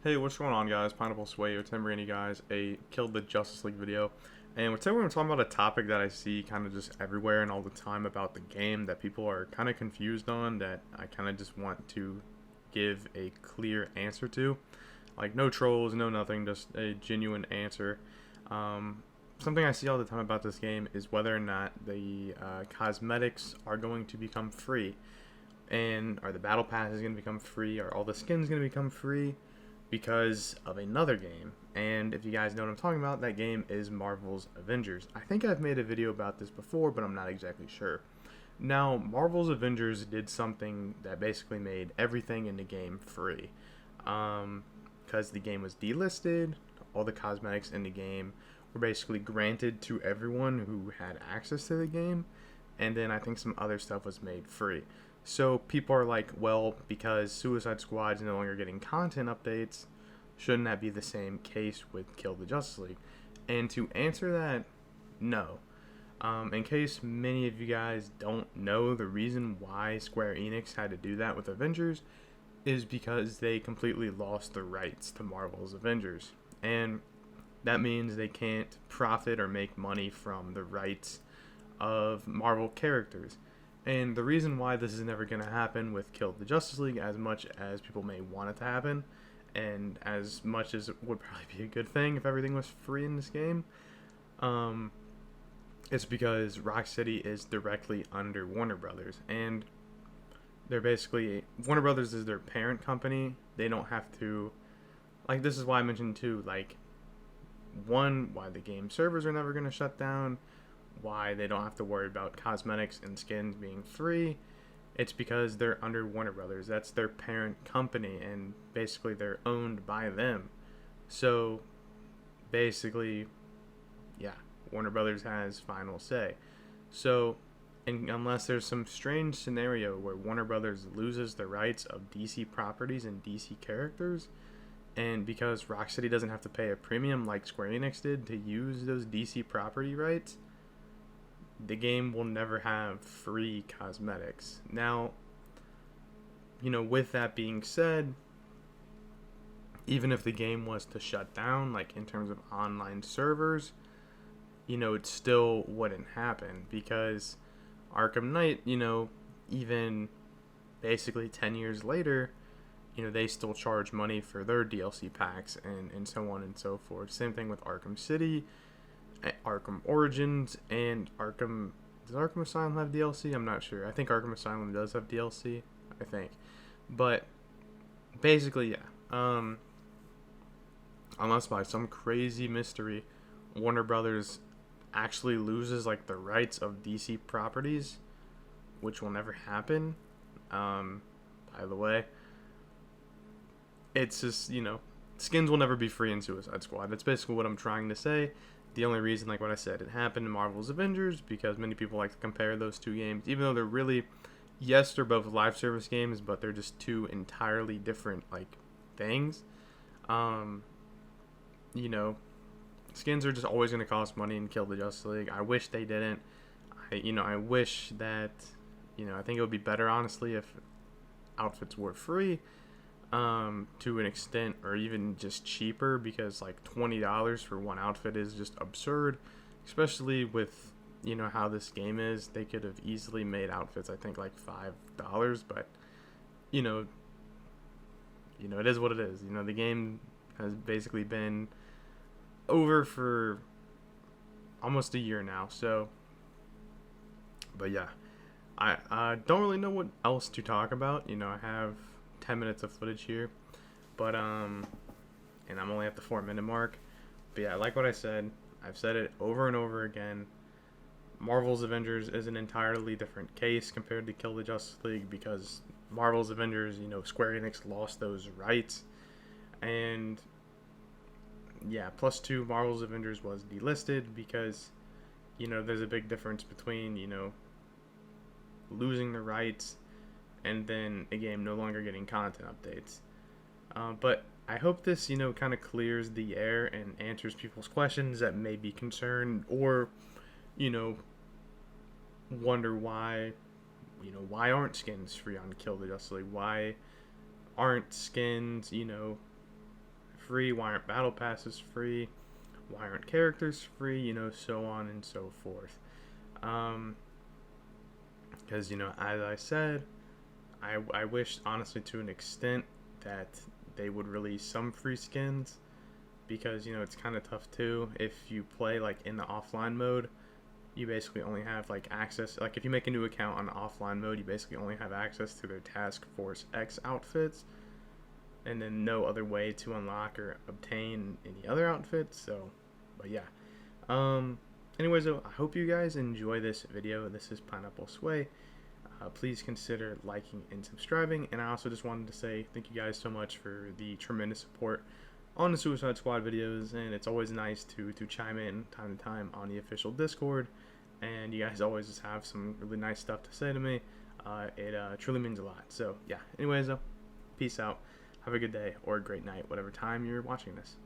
Hey, what's going on, guys? Pineapple Sway or Tim Rainey, guys. A Killed the Justice League video. And today we're going to talk about a topic that I see kind of just everywhere and all the time about the game that people are kind of confused on, that I kind of just want to give a clear answer to. Like, no trolls, no nothing, just a genuine answer. Something I see all the time about this game is whether or not the cosmetics are going to become free. And are the battle passes going to become free? Are all the skins going to become free? Because of another game. And if you guys know what I'm talking about, that game is Marvel's Avengers. I think I've made a video about this before, but I'm not exactly sure. Now, Marvel's Avengers did something that basically made everything in the game free. Because the game was delisted, all the cosmetics in the game were basically granted to everyone who had access to the game, and then I think some other stuff was made free. So people are like, well, because Suicide Squad is no longer getting content updates, shouldn't that be the same case with Kill the Justice League? And to answer that, no. In case many of you guys don't know, the reason why Square Enix had to do that with Avengers is because they completely lost the rights to Marvel's Avengers. And that means they can't profit or make money from the rights of Marvel characters. And the reason why this is never going to happen with Kill the Justice League, as much as people may want it to happen, and as much as it would probably be a good thing if everything was free in this game, it's because Rocksteady is directly under Warner Brothers. And they're basically, Warner Brothers is their parent company. They don't have to, like, this is why I mentioned too, like, one, why the game servers are never going to shut down, why they don't have to worry about cosmetics and skins being free. It's because they're under Warner Brothers. That's their parent company, and basically they're owned by them. So basically, yeah, Warner Brothers has final say. So unless there's some strange scenario where Warner Brothers loses the rights of DC properties and DC characters, and because Rocksteady doesn't have to pay a premium like Square Enix did to use those DC property rights, the game will never have free cosmetics. Now, with that being said, even if the game was to shut down, like in terms of online servers, it still wouldn't happen because Arkham Knight, even basically 10 years later, they still charge money for their DLC packs and so on and so forth. Same thing with Arkham City, Arkham Origins, and Arkham. Does Arkham Asylum have DLC? I'm not sure. I think Arkham Asylum does have DLC. I think, but basically, yeah. Unless by some crazy mystery, Warner Brothers actually loses like the rights of DC properties, which will never happen. By the way, it's just skins will never be free in Suicide Squad. That's basically what I'm trying to say. The only reason, like what I said, it happened in Marvel's Avengers because many people like to compare those two games, even though they're really, yes, they're both live service games, but they're just two entirely different like things. Um, you know, Skins are just always going to cost money and Kill the Justice League. I wish they didn't. I wish that, I think it would be better, honestly, if outfits were free. To an extent, or even just cheaper, because like $20 for one outfit is just absurd, especially with how this game is. They could have easily made outfits, I think, like $5, but you know it is what it is. The game has basically been over for almost a year now, so but yeah, I don't really know what else to talk about. I have 10 minutes of footage here, but and I'm only at the 4-minute mark. But yeah, like what I said, I've said it over and over again. Marvel's Avengers is an entirely different case compared to Kill the Justice League, because Marvel's Avengers, Square Enix lost those rights, and yeah, plus two, Marvel's Avengers was delisted because there's a big difference between losing the rights and then a game no longer getting content updates. But I hope this, kind of clears the air and answers people's questions that may be concerned, or, wonder why, why aren't skins free on Kill the Justice League? Why aren't skins, free? Why aren't battle passes free? Why aren't characters free? You know, so on and so forth. Because, you know, as I said, I wish, honestly, to an extent, that they would release some free skins, because, you know, it's kind of tough too. If you play like in the offline mode, you basically only have like access, like if you make a new account on offline mode, you basically only have access to their Task Force X outfits, and then no other way to unlock or obtain any other outfits. So, but yeah. Anyways, though, I hope you guys enjoy this video. This is Pineapple Sway. Please consider liking and subscribing. And I also just wanted to say thank you guys so much for the tremendous support on the Suicide Squad videos. And it's always nice to chime in time to time on the official Discord. And you guys always just have some really nice stuff to say to me. It truly means a lot. So yeah, anyways, though, peace out. Have a good day or a great night, whatever time you're watching this.